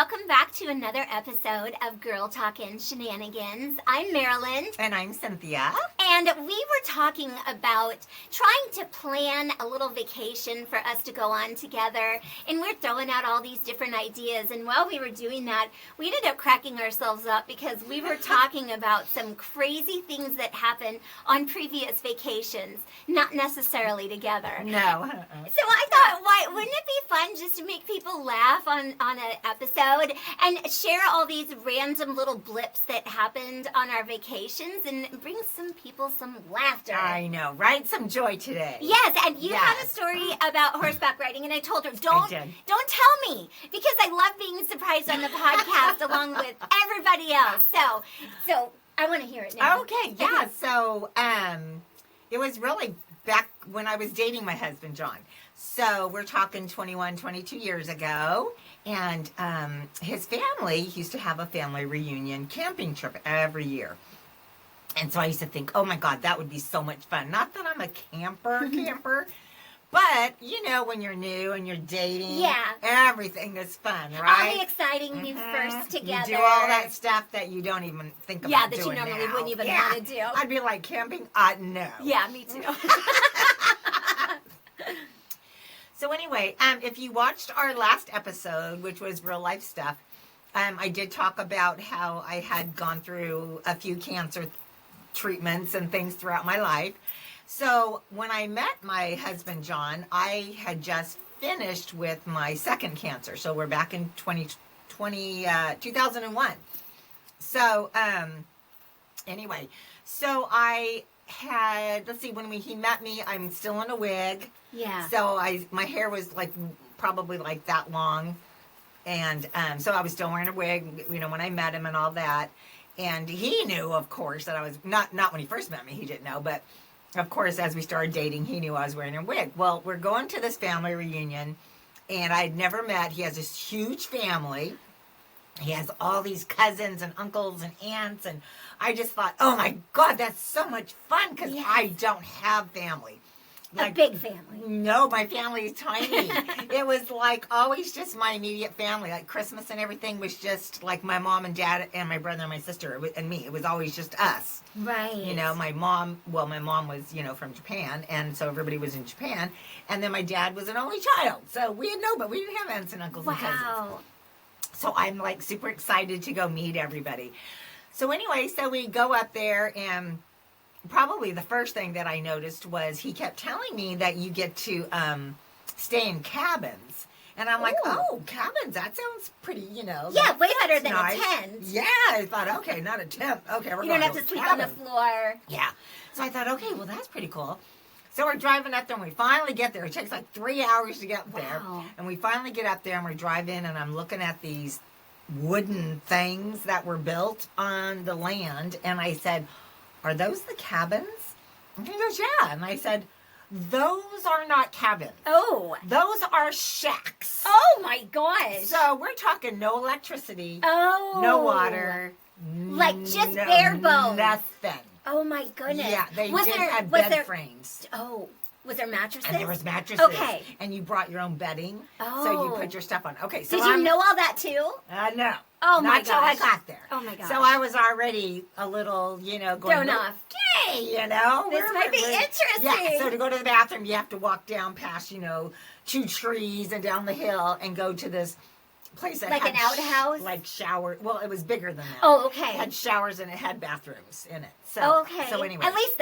welcome back to another episode of Girl Talkin' Shenanigans. I'm Marilyn. And I'm Cynthia. And we were talking about trying to plan a little vacation for us to go on together. And we're throwing out all these different ideas. And while we were doing that, we ended up cracking ourselves up because we were talking about some crazy things that happened on previous vacations, not necessarily together. No. So I thought, why wouldn't it be fun just to make people laugh on an episode and share all these random little blips that happened on our vacations and bring some people some laughter? I know, right? Some joy today. Yes, and you had a story about horseback riding, and I told her, don't tell me, because I love being surprised on the podcast along with everybody else. So I want to hear it now. Okay, yeah. So it was really back when I was dating my husband, John. So we're talking 21, 22 years ago. And his family used to have a family reunion camping trip every year. And so I used to think, oh my God, that would be so much fun. Not that I'm a camper, but you know, when you're new and you're dating, everything is fun, right? All the exciting new first together. You do all that stuff that you don't even think about doing that you normally now. wouldn't even want to do. I'd be like, camping? No. Yeah, me too. So anyway, if you watched our last episode, which was real life stuff, I did talk about how I had gone through a few cancer treatments and things throughout my life. So when I met my husband, John, I had just finished with my second cancer. So we're back in 2001. So anyway, so I had, let's see, when he met me, I'm still in a wig. Yeah. So my hair was like probably like that long. And so I was still wearing a wig, you know, when I met him and all that. And he knew, of course, that I was, not when he first met me, he didn't know. But, of course, as we started dating, he knew I was wearing a wig. Well, we're going to this family reunion. And I'd never met, he has this huge family. He has all these cousins and uncles and aunts. And I just thought, oh, my God, that's so much fun because I don't have family. Like, a big family. No, my family is tiny. It was like always just my immediate family. Like Christmas and everything was just like my mom and dad and my brother and my sister and me. It was always just us. Right. You know, my mom was, you know, from Japan. And so everybody was in Japan. And then my dad was an only child. So we had but we didn't have aunts and uncles and cousins. So I'm like super excited to go meet everybody. So anyway, so we go up there and probably the first thing that I noticed was he kept telling me that you get to stay in cabins. And I'm like, oh, cabins, that sounds pretty, you know. Yeah, way better than nice. A tent. Yeah, I thought, okay, not a tent. Okay, we're you going to don't have to sleep on the floor. Yeah. So I thought, okay, well, that's pretty cool. So we're driving up there, and we finally get there. It takes like 3 hours to get there. And we finally get up there, and we drive in, and I'm looking at these wooden things that were built on the land. And I said, are those the cabins? And he goes, yeah. And I said, those are not cabins. Oh. Those are shacks. Oh, my gosh. So we're talking no electricity. Oh. No water. Like just bare bones. Nothing. Oh, my goodness. Yeah, they did have bed frames. Oh. Was there mattresses? And there was mattresses. Okay. And you brought your own bedding. Oh. So you put your stuff on. Okay. So did you know all that too? No. Oh, my gosh. Not till I got there. Oh, my gosh. So I was already a little, you know, going. Thrown off. Hey, you know. This might be interesting. Yeah. So to go to the bathroom, you have to walk down past, you know, 2 trees and down the hill and go to this place that like had an outhouse? Like shower. Well, it was bigger than that. Oh, okay. It had showers and it had bathrooms in it. So, okay. So anyway. At least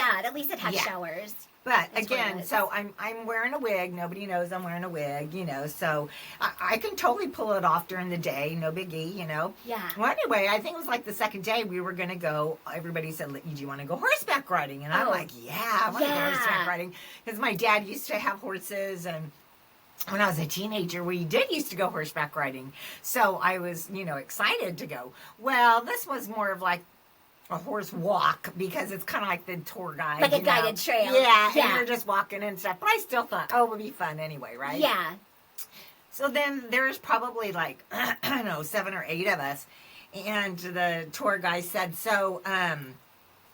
it had showers. But again, so I'm wearing a wig. Nobody knows I'm wearing a wig, you know. So I can totally pull it off during the day. No biggie, you know. Yeah. Well, anyway, I think it was like the second day we were going to go. Everybody said, do you want to go horseback riding? And I'm like, yeah, I want to go horseback riding. Because my dad used to have horses. And when I was a teenager, we did used to go horseback riding. So I was, you know, excited to go. Well, this was more of like a horse walk because it's kind of like the tour guide. Like a guided trail. Yeah, and you're just walking and stuff. But I still thought, oh, it would be fun anyway, right? Yeah. So then there's probably like, I don't know, 7 or 8 of us. And the tour guy said, so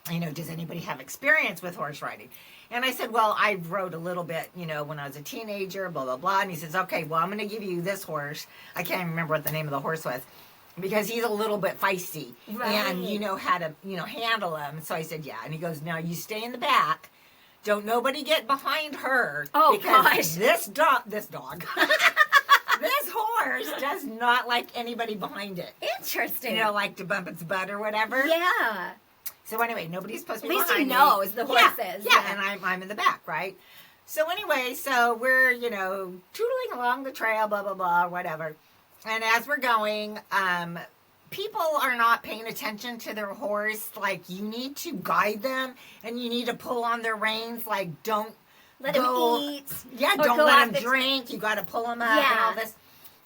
does anybody have experience with horse riding? And I said, well, I rode a little bit, when I was a teenager, blah, blah, blah. And he says, okay, well, I'm going to give you this horse. I can't even remember what the name of the horse was, because he's a little bit feisty. Right. And you know how to, handle him. So I said, yeah. And he goes, now you stay in the back. Don't nobody get behind her. Oh, because gosh. this dog, this horse does not like anybody behind it. Interesting. Like to bump its butt or whatever. Yeah. So anyway, nobody's supposed to be At least behind he me. knows the horse is. Yeah, and I'm in the back, right? So anyway, we're, tootling along the trail, blah, blah, blah, whatever. And as we're going, people are not paying attention to their horse. Like, you need to guide them, and you need to pull on their reins. Like, don't Let him eat. Yeah, or don't go let off him drink. You got to pull him up and Yeah. all this.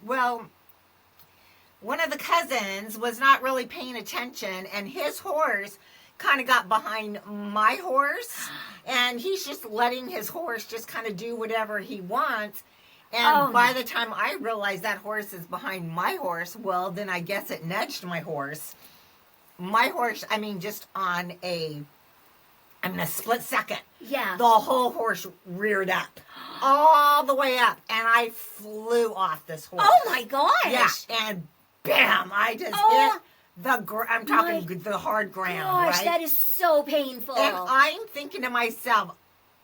Well, one of the cousins was not really paying attention, and his horse kind of got behind my horse, and he's just letting his horse just kind of do whatever he wants. And by the time I realized that horse is behind my horse, well, then I guess it nudged my horse. My horse, just on a split second. Yeah. The whole horse reared up. All the way up. And I flew off this horse. Oh my gosh. Yeah. And bam, I just hit I'm talking the hard ground, Gosh, right? that is so painful. And I'm thinking to myself,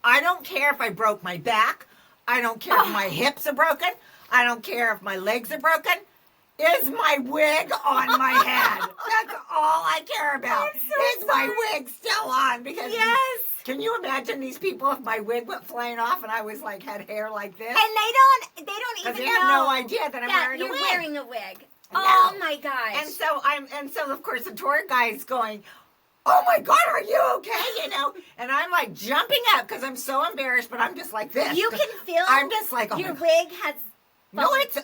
I don't care if I broke my back. I don't care if my hips are broken. I don't care if my legs are broken. Is my wig on my head? That's all I care about. Is my wig still on? Because yes. Can you imagine these people if my wig went flying off and I was like had hair like this? And they don't even they know. have no idea that I'm wearing a you're wig. wearing a wig. No. Oh my gosh. And so of course the tour guide's going, oh my God, are you okay? And I'm like jumping up because I'm so embarrassed, but I'm just like this. You can feel I'm just like, oh your wig has. No, it's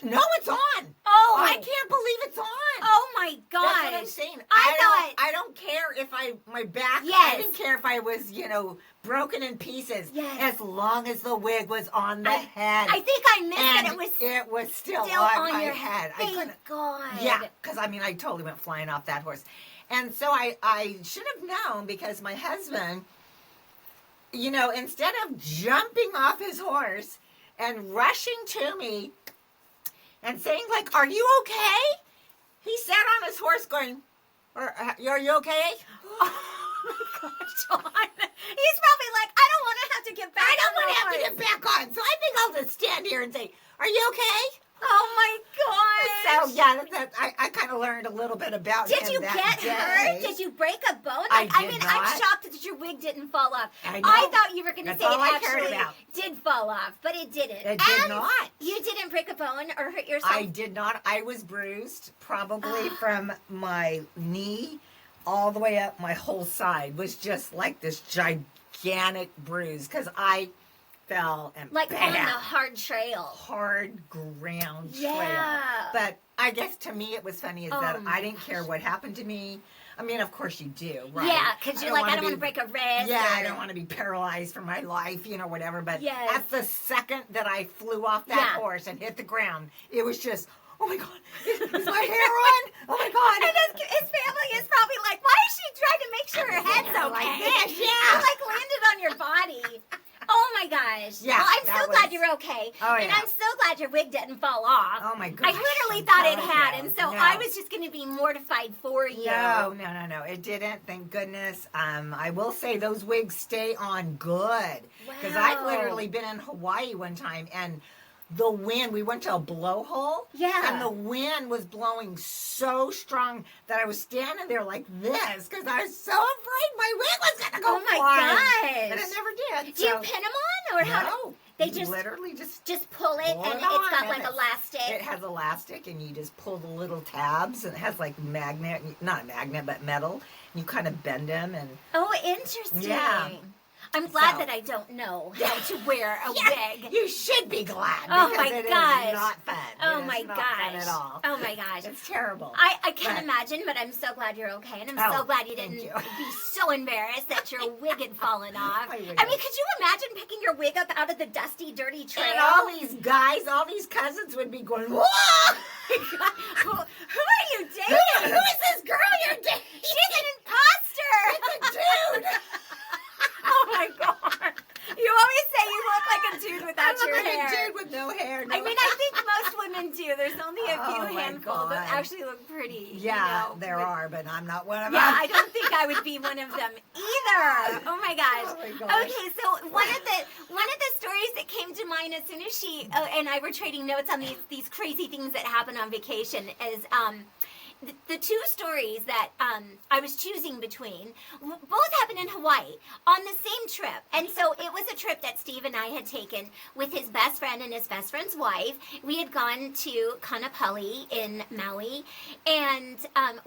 on. Oh, I can't believe it's on. Oh my gosh. That's what I'm saying. I don't care if my back. Yes. I didn't care if I was, broken in pieces. Yes. As long as the wig was on the head. I think I missed and that it was still on my your head. Thank God. Yeah, because I totally went flying off that horse. And so I should have known, because my husband, instead of jumping off his horse and rushing to me and saying, like, are you okay? He sat on his horse going, are you okay? Oh my gosh, John. He's probably like, I don't want to have to get back I don't on want to have to the get back on. So I think I'll just stand here and say, are you okay? Oh my gosh. So yeah, I kind of learned a little bit about him. Did you that get day. hurt? Did you break a bone? I did I'm not. shocked that your wig didn't fall off. I know. I thought you were going to That's say all it I cared actually about. did fall off, but it didn't. It did And not. You didn't break a bone or hurt yourself? I did not. I was bruised, probably from my knee all the way up. My whole side was just like this gigantic bruise because I fell and like bam, on the hard trail. hard ground trail. Yeah. But I guess to me it was funny is that my I didn't care what happened to me. I mean, of course you do, right? Yeah, because you're like, I don't want to break a wrist. Yeah, I or- don't want to be paralyzed for my life, whatever. But Yes. at the second that I flew off that horse and hit the ground, it was just, oh my God, is my hair on? Oh my God. And his family is probably like, why is she trying to make sure her head's okay? Like this, yeah. You like landed on your body. Oh my gosh. Yeah, Well, I'm that so glad was- you're okay. Oh, And yeah. I'm so glad your wig didn't fall off. Oh my gosh. I literally I'm thought it telling had, you. and so No. I was just going to be mortified for you. No, it didn't. Thank goodness. I will say those wigs stay on good. Because I've Wow. literally been in Hawaii one time and the wind, we went to a blowhole. Yeah. And the wind was blowing so strong that I was standing there like this because I was so afraid my wig was going to go Oh my flying. gosh. But it never did. Do you pin them on, or how? No. They You just literally just pull it, pull and it it's on, got and like it's- elastic. It has elastic, and you just pull the little tabs, and it has like magnet, not a magnet, but metal. And you kind of bend them, and Oh, interesting. Yeah. I'm glad So- that I don't know how to wear a yeah, wig. you should be glad. Oh because my it is gosh. not fun. Oh It is my not gosh. fun at all. Oh my gosh. It's terrible. I can't But- imagine, but I'm so glad you're okay, and I'm Oh, so glad you thank didn't you. be so embarrassed that your wig had fallen off. My I wig mean, was- could you imagine picking your wig up out of the dusty, dirty trail? And all these guys, all these cousins would be going, whoa! who are you Who dating? is this girl you're dating? She's an imposter. It's a dude. pretty. Yeah, you know, there are, but I'm not one of them. Yeah, I don't think I would be one of them either. Oh my gosh. Oh my gosh. Okay, so one of the stories that came to mind as soon as she and I were trading notes on these crazy things that happen on vacation is the two stories that I was choosing between both happened in Hawaii on the same trip. And so it was a trip that Steve and I had taken with his best friend and his best friend's wife. We had gone to Kanapali in Maui, and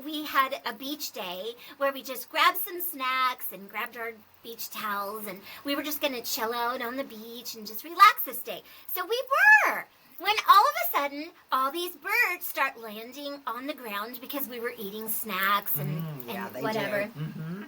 we had a beach day where we just grabbed some snacks and grabbed our beach towels, and we were just going to chill out on the beach and just relax this day. So we were. When all of a sudden, all these birds start landing on the ground because we were eating snacks and whatever. Mm-hmm.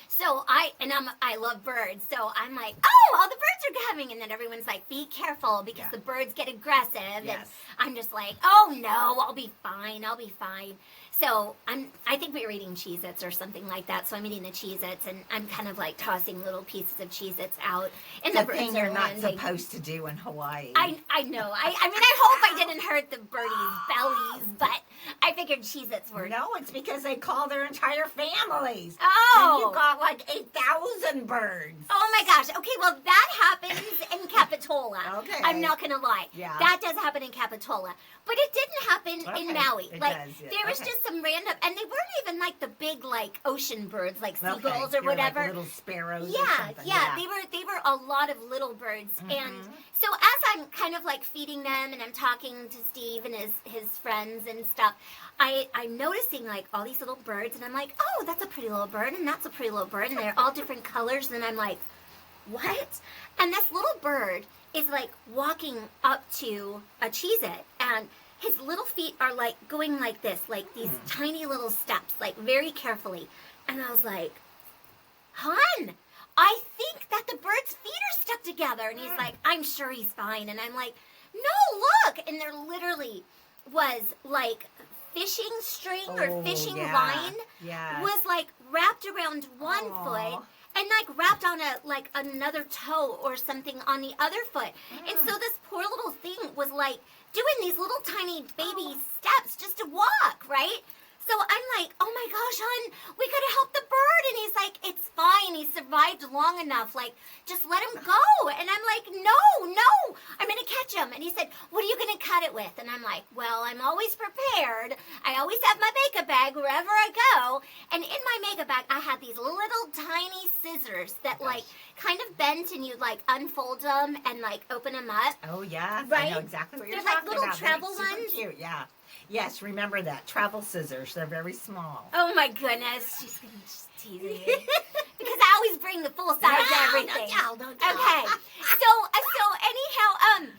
So I love birds. So I'm like, oh, all the birds are coming. And then everyone's like, be careful because the birds get aggressive. Yes. And I'm just like, oh no, I'll be fine. I'll be fine. So I think we were eating Cheez-Its or something like that. So I'm eating the Cheez-Its and I'm kind of like tossing little pieces of Cheez-Its out. And the birds thing are you're not landing. supposed to do in Hawaii. I know. I mean, I hope I didn't hurt the birdies' bellies, but I figured Cheez-Its were. No, it's because they call their entire families. Oh. And you got like 8,000 birds. Oh my gosh. Okay, well, that happens in Capitola. Okay. I'm not going to lie. Yeah. That does happen in Capitola. But it didn't happen in Maui. It like, does, yeah. there was just some random, and they weren't even like the big, like, ocean birds, like seagulls or They're whatever. like little sparrows or Yeah, something. yeah, they were a lot of little birds, and so as I'm kind of like feeding them, and I'm talking to Steve and his friends and stuff, I'm noticing like all these little birds, and I'm like, oh, that's a pretty little bird, and that's a pretty little bird, and they're all different colors, and I'm like, what? And this little bird is like walking up to a Cheez-It, and his little feet are like going like this, like these tiny little steps, like very carefully. And I was like, Hun, I think that the bird's feet are stuck together. And he's like, I'm sure he's fine. And I'm like, no, look. And there literally was like fishing string or fishing line was like wrapped around one foot and like wrapped on another toe or something on the other foot. And so this poor little thing was like doing these little tiny baby steps just to walk, right? So I'm like, oh my gosh, hon, we gotta help the bird. And he's like, it's fine. He survived long enough. Like, just let him go. And I'm like, no, I'm gonna catch him. And he said, what are you gonna cut it with? And I'm like, well, I'm always prepared. I always have my makeup bag wherever I go. And in my makeup bag, I had these little tiny scissors that like kind of bent, and you like unfold them and like open them up. Oh, yeah. Right? I know exactly what you're They're like talking little about. travel They're super ones. Cute, yeah. Yes, remember that. Travel scissors. They're very small. Oh my goodness, she's gonna just tease me because I always bring the full size everything. Don't tell. Okay, so anyhow,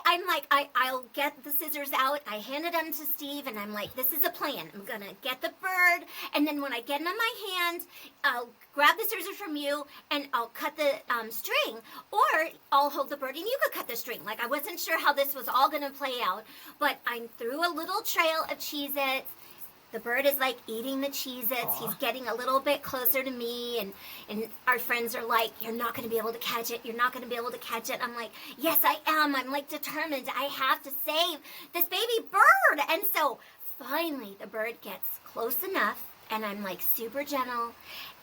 I'm like, I'll get the scissors out. I handed them to Steve, and I'm like, this is a plan. I'm gonna get the bird, and then when I get them in my hand, I'll grab the scissors from you, and I'll cut the string, or I'll hold the bird, and you could cut the string. Like, I wasn't sure how this was all gonna play out, but I threw a little trail of Cheez-Its. The bird is like eating the Cheez-Its. He's getting a little bit closer to me, and our friends are like, you're not going to be able to catch it. You're not going to be able to catch it. I'm like, yes, I am. I'm like determined. I have to save this baby bird. And so finally the bird gets close enough, and I'm like super gentle,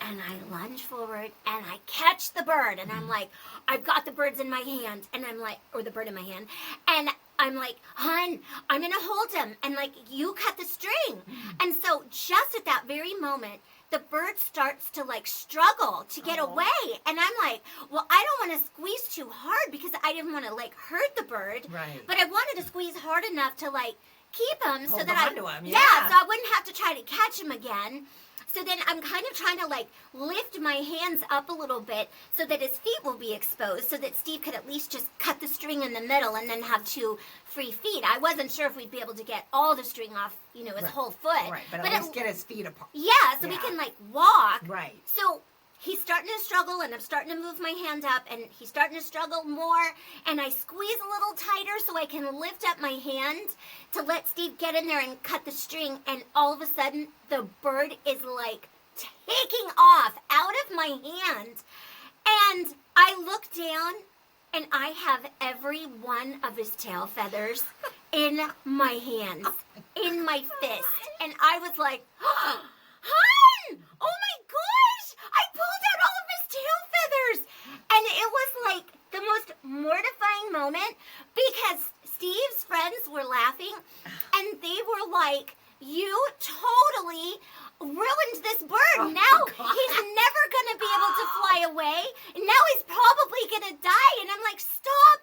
and I lunge forward, and I catch the bird, and I'm like, I've got the birds in my hand, and I'm like, or the bird in my hand, and I'm like, hon, I'm going to hold him, and like, you cut the string. And so just at that very moment, the bird starts to like struggle to get away. And I'm like, well, I don't want to squeeze too hard because I didn't want to like hurt the bird. Right. But I wanted to squeeze hard enough to like keep him so that onto him, so I wouldn't have to try to catch him again. So then I'm kind of trying to like lift my hands up a little bit so that his feet will be exposed, so that Steve could at least just cut the string in the middle and then have 2 free feet. I wasn't sure if we'd be able to get all the string off, his whole foot. Right, but at least get his feet apart. Yeah, so we can like walk. Right. So he's starting to struggle, and I'm starting to move my hand up, and he's starting to struggle more, and I squeeze a little tighter so I can lift up my hand to let Steve get in there and cut the string, and all of a sudden, the bird is like taking off out of my hand, and I look down, and I have every one of his tail feathers in my hands, in my fist. And I was like, Hun! Oh my gosh! I pulled out all of his tail feathers! And it was like the most mortifying moment because Steve's friends were laughing and they were like, you totally ruined this bird. Oh, now God. he's never going to be able to fly away. And now he's probably going to die. And I'm like, stop,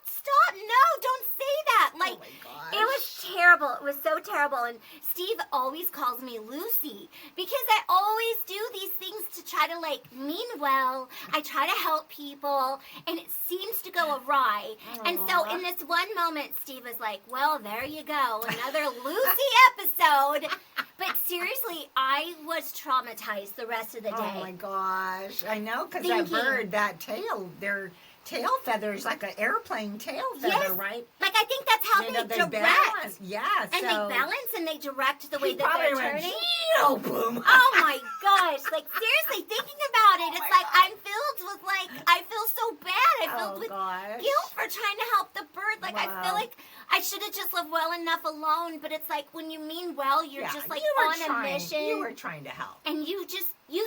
no, don't say that. Like, oh my gosh. it was terrible. It was so terrible. And Steve always calls me Lucy because I always do these things to try to, like, mean well. I try to help people, and it seems to go awry. And so in this one moment, Steve was like, well, there you go, another Lucy episode. But seriously, I was traumatized the rest of the day. Oh my gosh. I know, because Thank that you. bird, that tail, their tail feather is like an airplane tail feather, Yes. right? Like, I think that's how You know, they direct. balance. Yeah, And so they balance and they direct the way he that probably they're went, turning. "Gee-oh, boom." Oh my gosh. Like, seriously, thinking about it, Oh it's my like God. I'm filled with, like, I feel so bad. I filled Oh with gosh. guilt for trying to help the bird. Like, I feel Wow. like I should have just lived well enough alone. But it's like when you mean well, you're Yeah, just, like, you were on a mission. You were trying to help. And you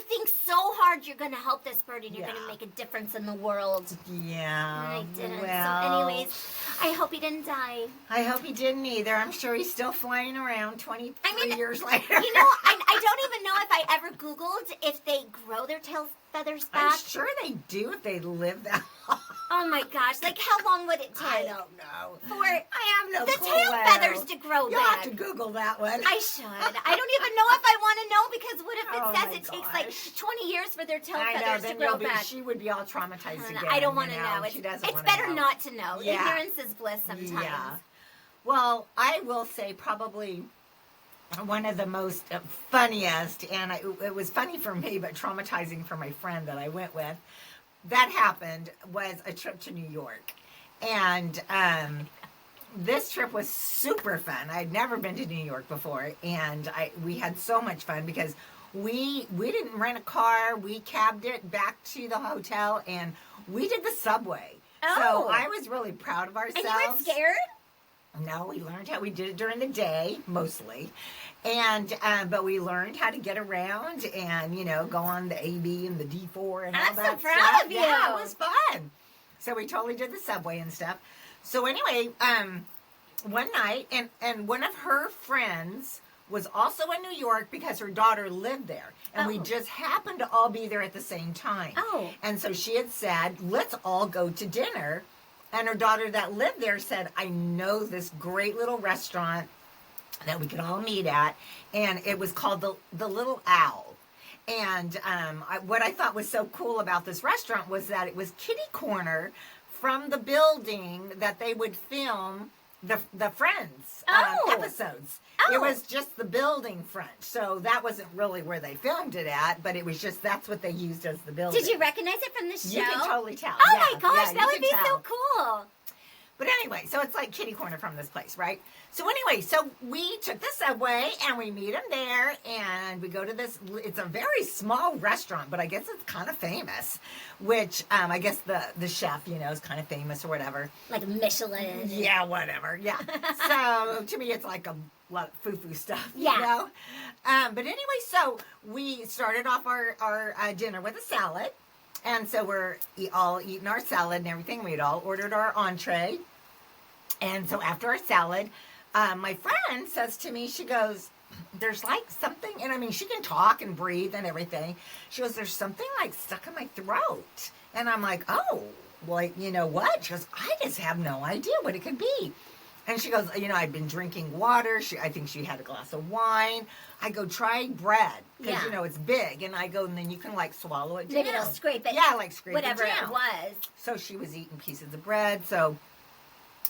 think so hard you're going to help this bird and you're going Yeah. to make a difference in the world. Yeah. And I didn't. Well, So anyways, I hope he didn't die. I hope he didn't either. I'm sure he's still flying around 23 years later. You know, I don't even know if I ever Googled if they grow their tail feathers back. I'm sure they do if they live that long. Oh my gosh, like how long would it take I don't know. for I have no the clue. tail feathers to grow You'll back? have to Google that one. I should. I don't even know if I want to know because what if it Oh says my it takes gosh. like 20 years for their tail I know, feathers to then grow back? she would be all traumatized again. I don't want to you know. She doesn't It's wanna better know. not to know. Yeah. Ignorance is bliss sometimes. Yeah. Well, I will say probably one of the most funniest, and it was funny for me, but traumatizing for my friend that I went with, that happened, was a trip to New York. And this trip was super fun. I'd never been to New York before, and we had so much fun because we didn't rent a car. We cabbed it back to the hotel, and we did the subway. Oh. So I was really proud of ourselves. And you weren't scared? No, we learned how we did it during the day, mostly. And, but we learned how to get around and, you know, go on the AB and the D4 and all I'm so that proud stuff. of you. Yeah, it was fun. So we totally did the subway and stuff. So anyway, one night, and one of her friends was also in New York because her daughter lived there. And we Oh. just happened to all be there at the same time. Oh. And so she had said, let's all go to dinner. And her daughter that lived there said, I know this great little restaurant that we could all meet at. And it was called the Little Owl. And what I thought was so cool about this restaurant was that it was kitty corner from the building that they would film the Friends episodes. Oh. It was just the building front. So that wasn't really where they filmed it at, but it was just, that's what they used as the building. Did you recognize it from the show? You can totally tell. Oh Yeah, my gosh, yeah, that you would can be tell. so cool. But anyway, so it's like kitty corner from this place, right? So anyway, so we took the subway and we meet them there and we go to this, it's a very small restaurant, but I guess it's kind of famous, which I guess the chef, you know, is kind of famous or whatever. Like Michelin. Yeah, whatever. Yeah. So to me, it's like a lot of foo-foo stuff, Yeah. you know? But anyway, so we started off our dinner with a salad. And so we're all eating our salad and everything. We had all ordered our entree. And so after our salad, my friend says to me, she goes, there's like something, and I mean, she can talk and breathe and everything. She goes, there's something like stuck in my throat. And I'm like, oh, like, you know what? She goes, I just have no idea what it could be. And she goes, you know, I've been drinking water. I think she had a glass of wine. I go, try bread. Because, Yeah. you know, it's big. And I go, and then you can, like, swallow it down. Maybe it'll scrape it. Yeah, like scrape Whatever it down. it was. So she was eating pieces of bread. So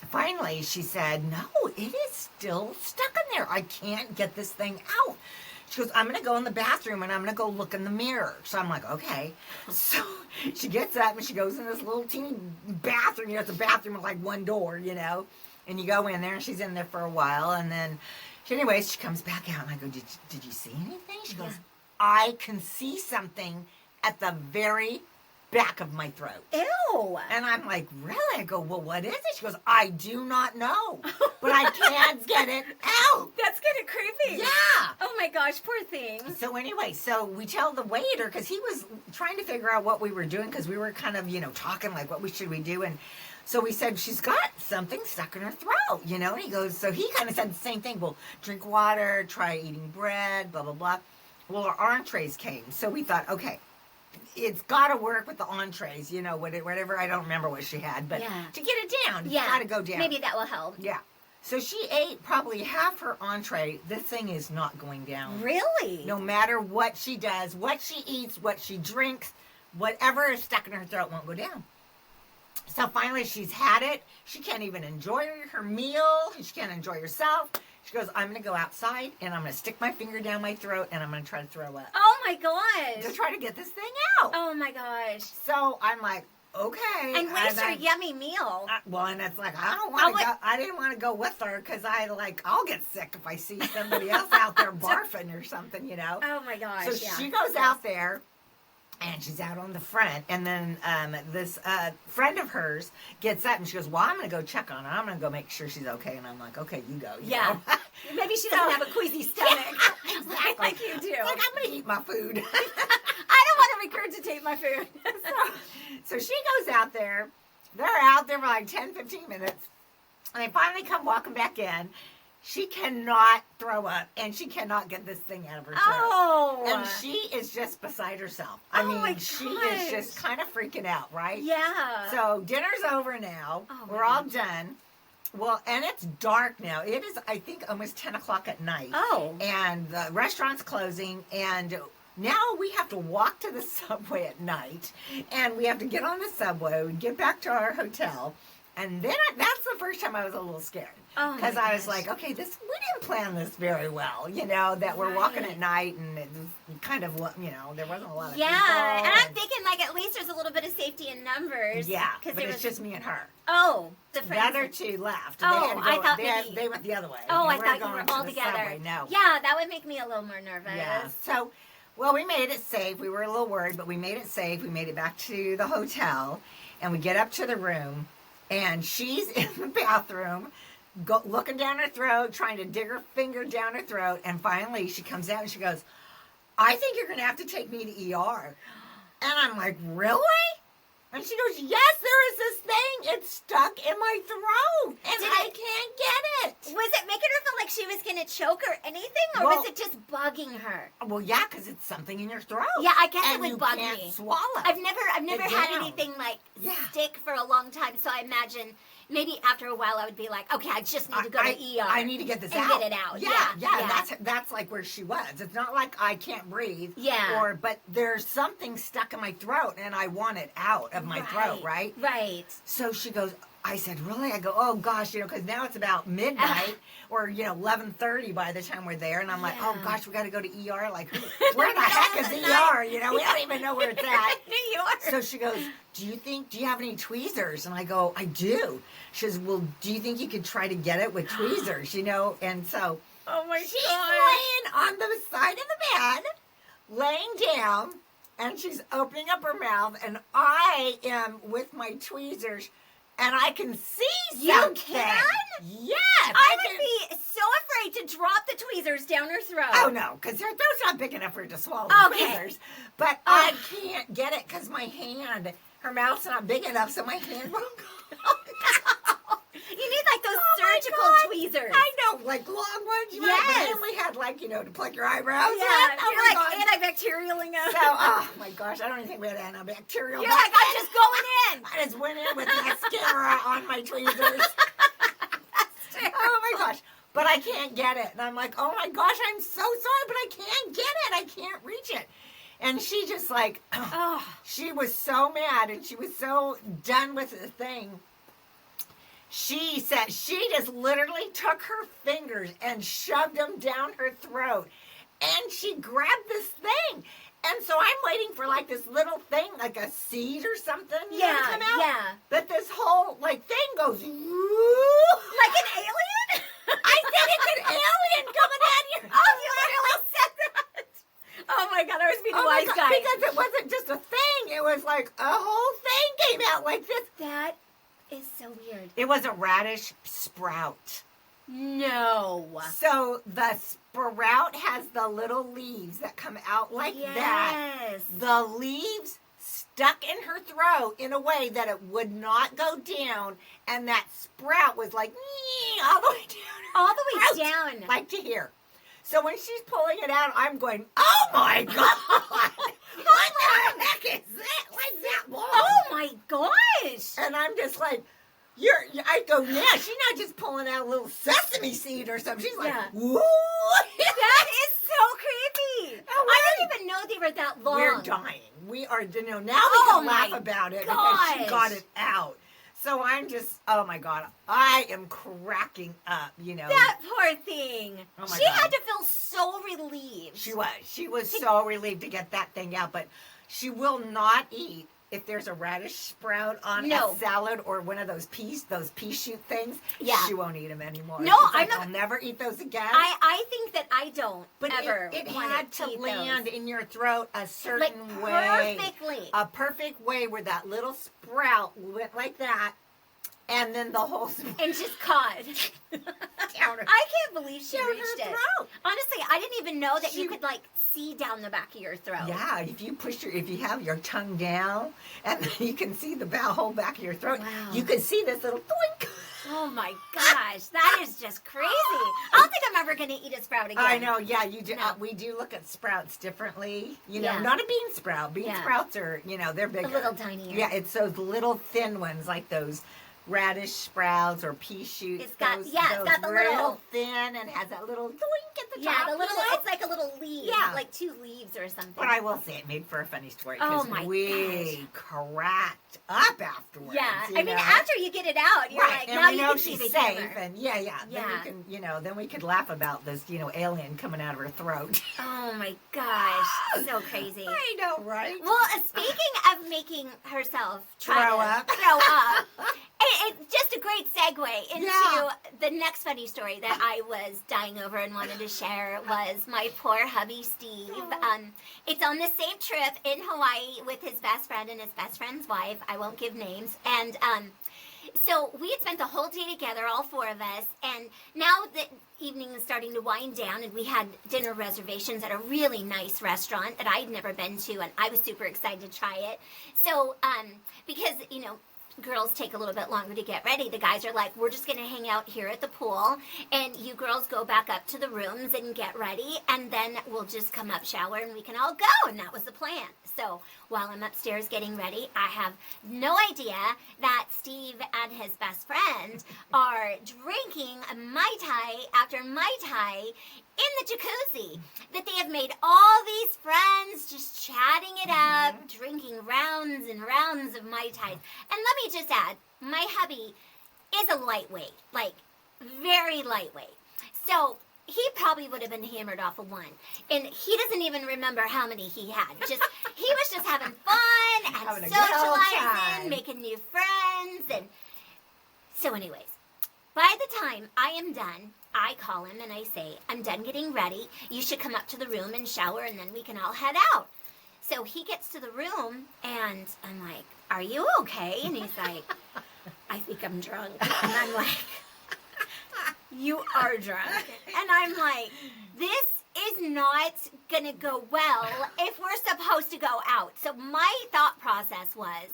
finally she said, no, it is still stuck in there. I can't get this thing out. She goes, I'm going to go in the bathroom and I'm going to go look in the mirror. So I'm like, okay. So she gets up and she goes in this little teeny bathroom. You know, it's a bathroom with like one door, you know. And you go in there and she's in there for a while. And then, anyways, she comes back out and I go, did you see anything? She goes, I can see something at the very back of my throat. Ew. And I'm like, really? I go, well, what is it? She goes, I do not know, but I can't get it out. That's kind of creepy. Yeah. Oh my gosh, poor thing. So anyway, so we tell the waiter, because he was trying to figure out what we were doing, because we were kind of, talking like, what should we do? And so we said, she's got something stuck in her throat, And he goes, so he kind of said the same thing. Well, drink water, try eating bread, blah, blah, blah. Well, our entrees came. So we thought, okay, it's got to work with the entrees, whatever. I don't remember what she had, but to get it down, you got to go down. Maybe that will help. Yeah. So she ate probably half her entree. This thing is not going down. Really? No matter what she does, what she eats, what she drinks, whatever is stuck in her throat won't go down. So finally she's had it. She can't even enjoy her meal. She can't enjoy herself. She goes, I'm going to go outside, and I'm going to stick my finger down my throat, and I'm going to try to throw up. Oh, my gosh. To try to get this thing out. Oh, my gosh. So I'm like, okay. And where's your yummy meal? Well, and it's like, I don't want to go. I didn't want to go with her because I'll get sick if I see somebody else out there barfing or something, Oh, my gosh. So she goes out there. And she's out on the front, and then this friend of hers gets up, and she goes, well, I'm going to go check on her. I'm going to go make sure she's okay. And I'm like, okay, you go. You know? Maybe she doesn't have a queasy stomach. Yeah, exactly. Like you do. Like, I'm going to eat my food. I don't want to regurgitate my food. So she goes out there. They're out there for like 10, 15 minutes. And they finally come walking back in. She cannot throw up, and she cannot get this thing out of her throat. Oh. And she is just beside herself. I mean, she is just kind of freaking out, right? Yeah. So dinner's over now. We're all done. Well, and it's dark now. It is, I think, almost 10 o'clock at night. Oh. And the restaurant's closing, and now we have to walk to the subway at night, and we have to get on the subway and get back to our hotel. And then that's the first time I was a little scared. Because I was like, okay, we didn't plan this very well, that we're walking at night, and it was kind of, there wasn't a lot of people. Yeah, and I'm thinking, at least there's a little bit of safety in numbers. Yeah, but it's just me and her. Oh, the The other two left. Oh, I thought they went the other way. Oh, I thought you were all together. Subway. No. Yeah, that would make me a little more nervous. Yeah, so, well, we made it safe. We were a little worried, but we made it safe. We made it back to the hotel, and we get up to the room, and she's in the bathroom, looking down her throat, trying to dig her finger down her throat, and finally she comes out and she goes, I think you're going to have to take me to ER. And I'm like, really? And she goes, yes, there is this thing. It's stuck in my throat, and I can't get it. Was it making her feel like she was going to choke or anything, or was it just bugging her? Well, yeah, because it's something in your throat. Yeah, I guess and it would you bug can't me. Swallow. I've never had anything stick for a long time, so I imagine maybe after a while I would be like, okay, I just need to go to ER. I need to get this and out. Get it out. Yeah. That's like where she was. It's not like I can't breathe. Yeah. But there's something stuck in my throat, and I want it out of my throat, right? Right. So she goes, I said, really? I go, oh gosh, because now it's about midnight or 11:30 by the time we're there, and I'm like, oh gosh, we got to go to ER. Like, where the heck is ER? We don't even know where it's at. New York. So she goes, do you have any tweezers? And I go, I do. She says, well, do you think you could try to get it with tweezers? And so she's laying on the side of the bed, laying down, and she's opening up her mouth, and I am with my tweezers. And I can see something. You can? Yes. I would be so afraid to drop the tweezers down her throat. Oh, no, because her throat's not big enough for her to swallow the tweezers. But I can't get it because my hand, her mouth's not big enough, so my hand won't go. You need those surgical tweezers. I know, like long ones. Yes. And we had to pluck your eyebrows. Yeah, Oh, you're my God. antibacterialing them. So, oh my gosh, I don't even think we had antibacterial. You're like, I'm just going in. I just went in with mascara on my tweezers. Oh my gosh. But I can't get it. And I'm like, oh my gosh, I'm so sorry, but I can't get it. I can't reach it. And she just she was so mad, and she was so done with the thing. She said she just literally took her fingers and shoved them down her throat. And she grabbed this thing. And so I'm waiting for this little thing, like a seed or something to come out. Yeah. But this whole thing goes, like an alien? I said it's an alien coming at you. Oh, you literally said that. Oh my God, I was being a wise guy. Because it wasn't just a thing. thing. It was like a whole thing came out like this. That is so weird. It was a radish sprout. No. So the sprout has the little leaves that come out like that. Yes. The leaves stuck in her throat in a way that it would not go down, and that sprout was like all the way down. All the way down. Like to here. So when she's pulling it out, I'm going, oh my God! What the heck is that? Like that long? Oh my gosh! And I'm just like, I go, yeah, she's not just pulling out a little sesame seed or something. She's like, whoa! That is so creepy. I didn't even know they were that long. We're dying. We are, now we can laugh about it because she gosh. got it out. So I'm just, oh my God, I am cracking up, That poor thing. Oh my She God. had to feel so relieved. She was so relieved to get that thing out, but she will not eat if there's a radish sprout on a salad or one of those pea shoot things. Yeah. She won't eat them anymore. No, She's like, I'm not. I'll never eat those again. I think that I don't But ever it want had to to eat land those. in your throat a certain Like, way. perfectly. A perfect way where that little sprout went like that, and then the whole And just caught. down her, I can't believe she down reached her it. throat. Honestly, I didn't even know that you She- could see down the back of your throat. Yeah, if you have your tongue down, and then you can see the whole back of your throat, Wow. you can see this little doink. Oh my gosh, that is just crazy. I don't think I'm ever going to eat a sprout again. I know, yeah, you do. No. We do look at sprouts differently. Yeah. Not a bean sprout. Bean Yeah. sprouts are, they're bigger. A little tinier. Yeah, it's those little thin ones, like those radish sprouts or pea shoots. It's got- those, yeah, it's those got the real little- thin and has that little doink at the Yeah, top. the little, it's like a little leaf. Yeah. Like 2 leaves or something. But I will say it made for a funny story Oh because my we cracked up afterwards. Yeah, you I mean, know? after you get it out, you're Right, like, and now we you know can see she's the safe, humor. and yeah. Yeah. Then we can, then we could laugh about this, alien coming out of her throat. Oh my gosh, so crazy. I know, right? Well, speaking of making herself Throw throw up. it's just a great segue into Yeah. the next funny story that I was dying over and wanted to share was my poor hubby Steve. It's on the same trip in Hawaii with his best friend and his best friend's wife. I won't give names. And so we had spent the whole day together, all 4 of us, and now the evening is starting to wind down, and we had dinner reservations at a really nice restaurant that I'd never been to, and I was super excited to try it. So, because, girls take a little bit longer to get ready, the guys are like, we're just going to hang out here at the pool, and you girls go back up to the rooms and get ready, and then we'll just come up, shower, and we can all go, and that was the plan. So while I'm upstairs getting ready, I have no idea that Steve and his best friend are drinking a Mai Tai after Mai Tai in the jacuzzi. That they have made all these friends just chatting it up, drinking rounds and rounds of Mai Tais. And let me just add, my hubby is a lightweight, like very lightweight. So he probably would have been hammered off of 1. And he doesn't even remember how many he had. He was just having fun and Having a good old socializing, time. making new friends. And so anyways, by the time I am done, I call him and I say, I'm done getting ready. You should come up to the room and shower, and then we can all head out. So he gets to the room, and I'm like, are you okay? And he's like, I think I'm drunk. And I'm like, you are drunk. And I'm like, this is not going to go well if we're supposed to go out. So my thought process was,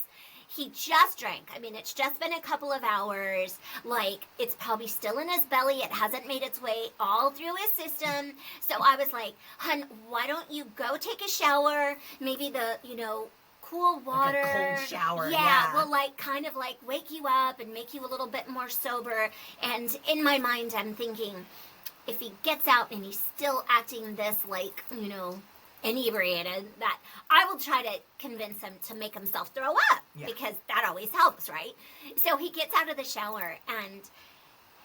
he just drank. I mean, it's just been a couple of hours. Like, it's probably still in his belly. It hasn't made its way all through his system. So I was like, hun, why don't you go take a shower? Maybe the, cool water. Like a cold shower, Yeah, yeah. will kind of wake you up and make you a little bit more sober. And in my mind, I'm thinking, if he gets out and he's still acting this inebriated, that I will try to convince him to make himself throw up, because that always helps, right? So he gets out of the shower and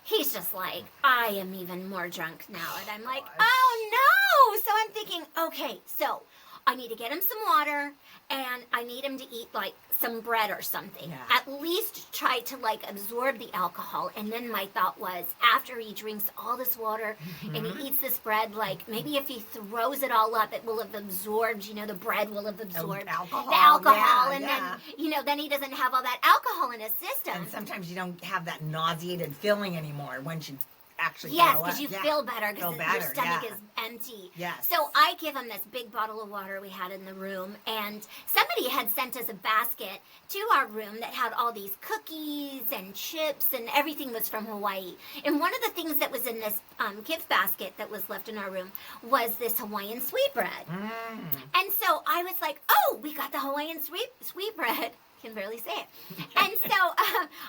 he's just like, I am even more drunk now. And I'm like, oh no. So I'm thinking, okay, so I need to get him some water, and I need him to eat, like, some bread or something. Yeah. At least try to, like, absorb the alcohol. And then my thought was, after he drinks all this water and he eats this bread, like, maybe if he throws it all up, it will have absorbed, you know, the bread will have absorbed alcohol. the alcohol. Yeah, and yeah. then, you know, then he doesn't have all that alcohol in his system. And sometimes you don't have that nauseated feeling anymore once you actually Yes, throw because up. you Yeah. feel better Feel because better, your stomach yeah. is empty. Yes. So I give him this big bottle of water we had in the room, and somebody had sent us a basket to our room that had all these cookies and chips, and everything was from Hawaii. And one of the things that was in this gift basket that was left in our room was this Hawaiian sweetbread. And so I was like, oh, we got the Hawaiian sweetbread. Can barely say it. And so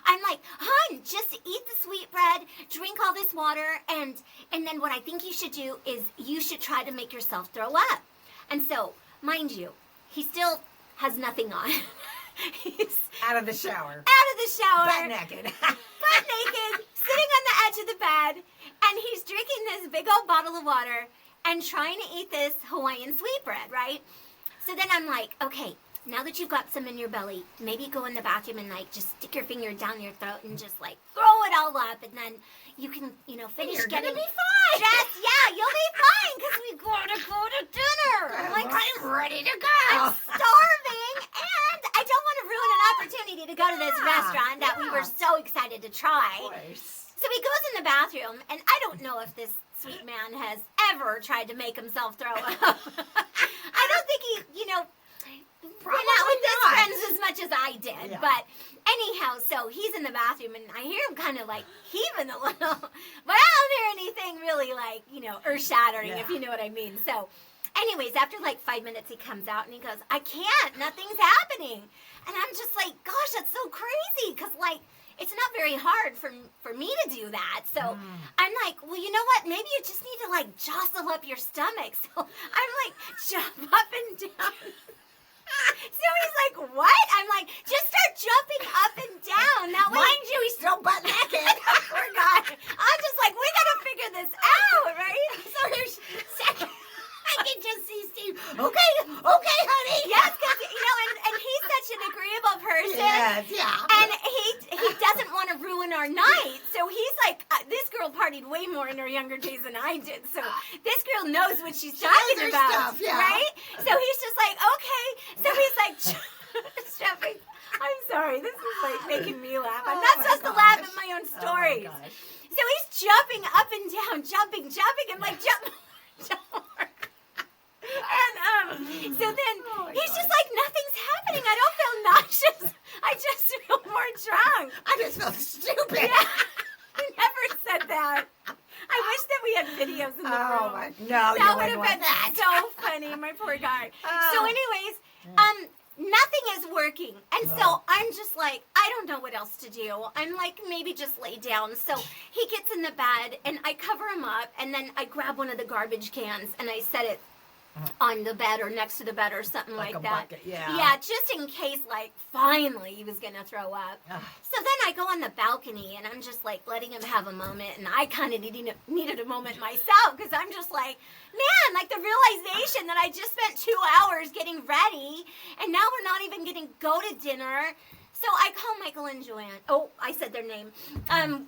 I'm like, hon, just eat the sweetbread, drink all this water, and then what I think you should do is you should try to make yourself throw up. And so, mind you, he still has nothing on. He's Out of the shower. out of the shower. Butt naked. Butt naked, sitting on the edge of the bed, and he's drinking this big old bottle of water and trying to eat this Hawaiian sweetbread, right? So then I'm like, okay, now that you've got some in your belly, maybe go in the bathroom and, like, just stick your finger down your throat and just, like, throw it all up, and then you can, you know, finish You're getting... gonna be fine. Yes, yeah, you'll be fine, because we gotta go to dinner. I'm like, I'm ready to go. I'm starving, and I don't want to ruin an opportunity to go to this Yeah, restaurant that we were so excited to try. Of course. So he goes in the bathroom, and I don't know if this sweet man has ever tried to make himself throw up. I don't think he, you know, went out with his not. friends as much as I did. Yeah. But anyhow, so he's in the bathroom, and I hear him kind of, like, heaving a little. But I don't hear anything really, like, you know, earth-shattering, if Yeah. you know what I mean. So anyways, after, like, 5 minutes, he comes out, and he goes, I can't. Nothing's happening. And I'm just like, gosh, that's so crazy, because, like, it's not very hard for me to do that. So I'm like, well, you know what? Maybe you just need to, like, jostle up your stomach. So I'm like, jump up and down. So he's like, what? I'm like, just start jumping up and down. That way, Mind you, he's still butt naked. poor guy. I'm just like, we gotta figure this out, right? So there's second. I can just see Steve. Okay, honey. Yes, because, you know, and he's such an agreeable person. Yes, yeah. And he doesn't want to ruin our night. So he's like, this girl partied way more in her younger days than I did. So this girl knows what she's knows talking her about. stuff, yeah. Right? So he's just like, okay. So he's like, jumping. I'm sorry. This is like making me laugh. I'm not my supposed to laugh gosh. at my own Oh my stories. gosh. So he's jumping up and down, jumping. I'm like, jump more. And so then Oh my he's just gosh. like, nothing's happening. I don't feel nauseous. I just feel more drunk. I just feel stupid. Yeah. He never said that. I wish that we had videos in the Oh room. my, no, you That would wouldn't have want been that. so funny, my poor guy. Oh. So anyways, nothing is working. And so I'm just like, I don't know what else to do. I'm like, maybe just lay down. So he gets in the bed, and I cover him up, and then I grab one of the garbage cans, and I set it on the bed or next to the bed or something Like like a that. bucket, yeah. Yeah, just in case, like, finally he was going to throw up. Ugh. So then I go on the balcony, and I'm just, like, letting him have a moment, and I kind of needed a moment myself, because I'm just like, man, like, the realization that I just spent 2 hours getting ready, and now we're not even going to go to dinner. So I call Michael and Joanne. Oh, I said their name.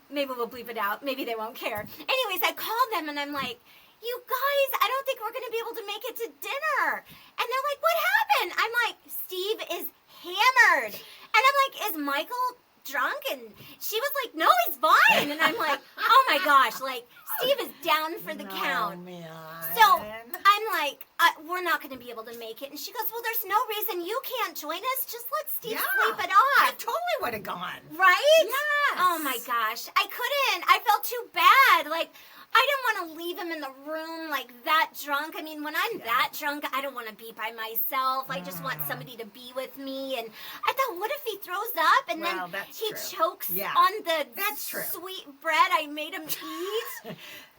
Maybe we'll bleep it out. Maybe they won't care. Anyways, I called them, and I'm like, you guys, I don't think we're going to be able to make it to dinner. And they're like, what happened? I'm like, Steve is hammered. And I'm like, is Michael drunk? And she was like, no, he's fine. And I'm like, oh my gosh, like, Steve is down for the count. Man. So I'm like, we're not going to be able to make it. And she goes, well, there's no reason you can't join us. Just let Steve sleep it I off. totally would have gone. Right? Yes. Oh my gosh. I couldn't. I felt too bad. Like, I didn't want to leave him in the room like that drunk. I mean, when I'm that drunk, I don't want to be by myself. I just want somebody to be with me. And I thought, what if he throws up and Well, then that's he true. chokes Yeah. on the That's true. sweet bread I made him eat?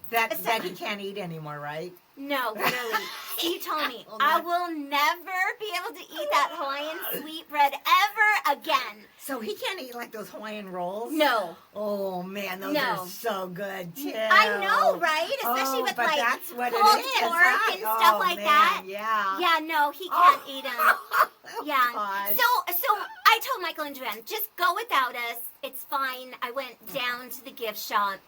That he can't eat anymore, right? No, literally. You told me I will never be able to eat that Hawaiian sweetbread ever again. So he can't eat like those Hawaiian rolls? No. Oh man, those are so good too. I know, right? Especially with but like that's what pulled it is, pork huh? and stuff like man, that. Yeah. Yeah, no, he can't eat them. Yeah. Gosh. So I told Michael and Joanne, just go without us. It's fine. I went down to the gift shop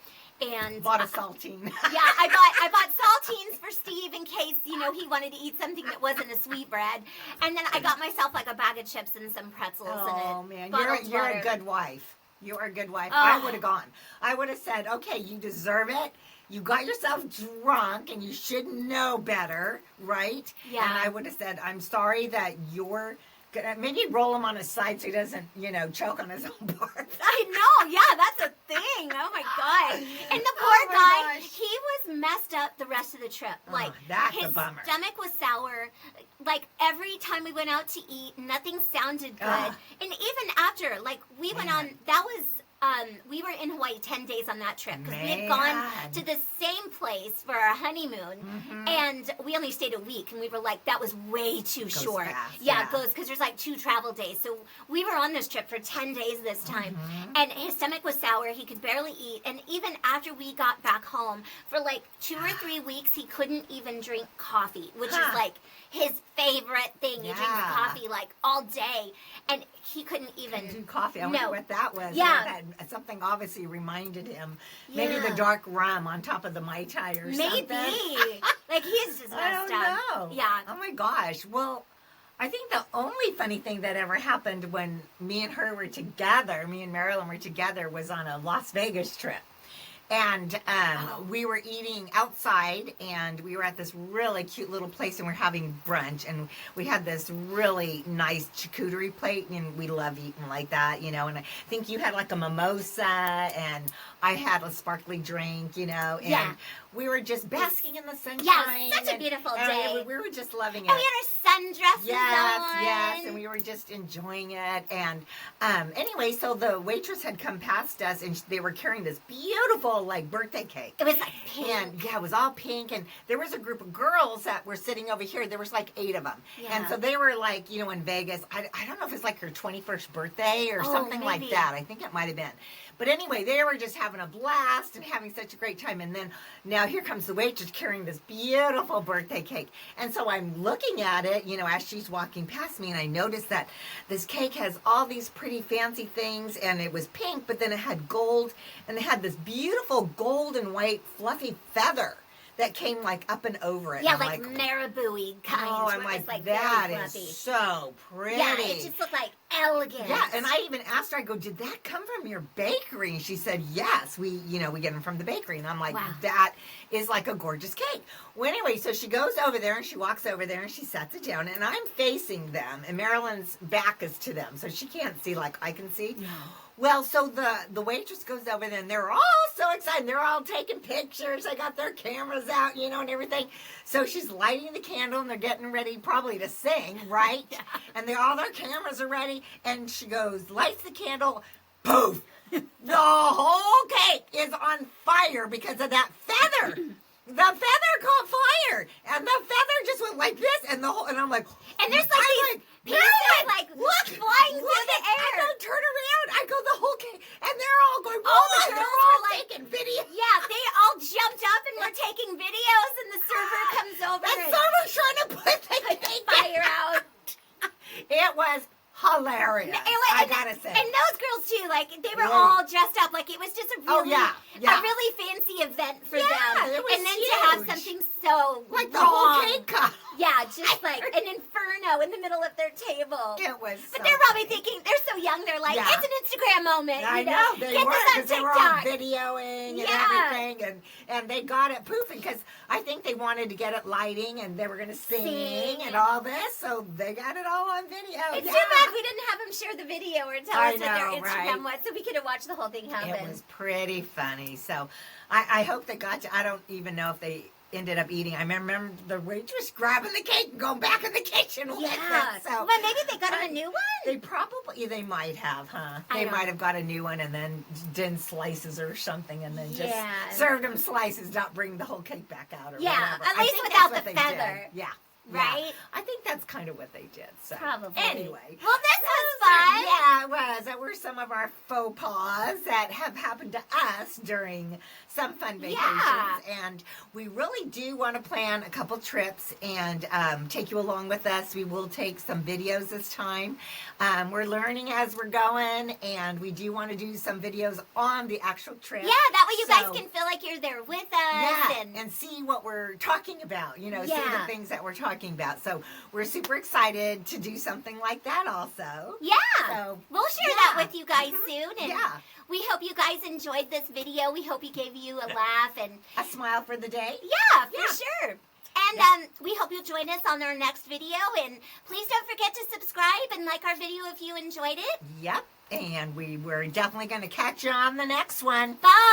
and bought a saltine. Yeah, I bought saltines for Steve in case, he wanted to eat something that wasn't a sweetbread. And then I got myself like a bag of chips and some pretzels Oh and man, bottled you're water. a good wife. You are a good wife. Oh. I would have gone. I would have said, okay, you deserve it. You got yourself drunk and you should know better, right? Yeah. And I would have said, I'm sorry that you're gonna maybe roll him on his side so he doesn't, choke on his own barf. I know, yeah, that's a thing. Oh my god. And the poor guy, gosh. he was messed up the rest of the trip. Like that's his a bummer. stomach was sour. Like every time we went out to eat, nothing sounded good. And even after, like we went on, that was we were in Hawaii 10 days on that trip because we had gone to the same place for our honeymoon, and we only stayed a week, and we were like, that was way too short. Fast, yeah, it goes because there's like 2 travel days. So we were on this trip for 10 days this time, and his stomach was sour. He could barely eat, and even after we got back home, for like 2 or 3 weeks, he couldn't even drink coffee, which is like his favorite thing. He drinks coffee like all day, and he couldn't even do coffee. I wonder what that was. Yeah. Something obviously reminded him. Maybe the dark rum on top of the Mai Tai or something. Maybe. Like he's just messed up. I don't know. Yeah. Oh my gosh. Well, I think the only funny thing that ever happened when me and Marilyn were together, was on a Las Vegas trip. And we were eating outside, and we were at this really cute little place, and we're having brunch, and we had this really nice charcuterie plate, and we love eating like that, and I think you had like a mimosa, and I had a sparkly drink, and we were just basking in the sunshine. Yeah, such a beautiful day. We were just loving it. And we had our sundresses on. Yes, and we were just enjoying it. And anyway, so the waitress had come past us, and they were carrying this beautiful, like, birthday cake. It was like pink. And yeah, it was all pink. And there was a group of girls that were sitting over here. There was like 8 of them. Yeah. And so they were like, in Vegas. I don't know if it's like her 21st birthday or something like that. I think it might have been. But anyway, they were just having a blast and having such a great time. And then now here comes the waitress carrying this beautiful birthday cake. And so I'm looking at it, as she's walking past me, and I noticed that this cake has all these pretty fancy things, and it was pink, but then it had gold, and it had this beautiful gold and white fluffy feather that came like up and over it. Yeah, I'm like marabou-y kind. Oh, I'm like that very is fluffy. so pretty. Yeah, it just looked like elegant. Yeah, and I even asked her, I go, did that come from your bakery? And she said, yes, we get them from the bakery. And I'm like, wow. That is like a gorgeous cake. Well, anyway, so she goes over there, and she walks over there, and she sets it down, and I'm facing them, and Marilyn's back is to them, so she can't see like I can see. No. Well, so the waitress goes over there, and they're all so excited. They're all taking pictures. They got their cameras out, and everything. So she's lighting the candle, and they're getting ready probably to sing, right? Yeah. And all their cameras are ready. And she goes, lights the candle, poof! The whole cake is on fire because of that feather. The feather caught fire, and the feather just went like this, and I'm like, and there's like these pieces like flying through the air. I go, turn around. I go, the whole cake, and they're all going, all the they're girls all were like taking video. Yeah, they all jumped up and were taking videos, and the server comes over The and server's trying to put the cake fire out. It was hilarious. I gotta say. And those girls too, like they were Really? all dressed up, like it was just a really, yeah. a really fancy event for Yeah, them. it was and then huge. to have something so Like the wrong. whole cake cut. Yeah, just like an inferno in the middle of their table. It was. But they're probably thinking, they're so young, they're like, it's an Instagram moment. I know they Get were, this on because they were all TikTok. videoing and everything, and they got it poofing because I think they wanted to get it lighting, and they were going to sing and all this, so they got it all on video. It's too bad we didn't have them share the video or tell us what their Instagram was, so we could have watched the whole thing happen. It was pretty funny. So I hope they got to. I don't even know if they ended up eating. I remember the waitress grabbing the cake and going back in the kitchen with Yeah. it. So But maybe they got him a new one? they might have, huh? I They don't might have got a new one and then done slices or something and then just Yeah. served them slices, not bring the whole cake back out or Yeah, whatever. at I least think without that's the what they did. feather. Yeah. Right? Yeah. I think that's kind of what they did. So. Probably. Anyway. Well, this was fun. Yeah, it was. That were some of our faux pas that have happened to us during some fun vacations. Yeah. And we really do want to plan a couple trips and take you along with us. We will take some videos this time. We're learning as we're going, and we do want to do some videos on the actual trip. Yeah, that way you guys So- can feel like you're there with us. Yeah, and see what we're talking about, see Yeah. the things that we're talking about. So we're super excited to do something like that also. Yeah. So, We'll share yeah. that with you guys soon. And Yeah. we hope you guys enjoyed this video. We hope it gave you a laugh. And A smile for the day. yeah, for Yeah. sure. And we hope you'll join us on our next video. And please don't forget to subscribe and like our video if you enjoyed it. Yep. And we're definitely going to catch you on the next one. Bye.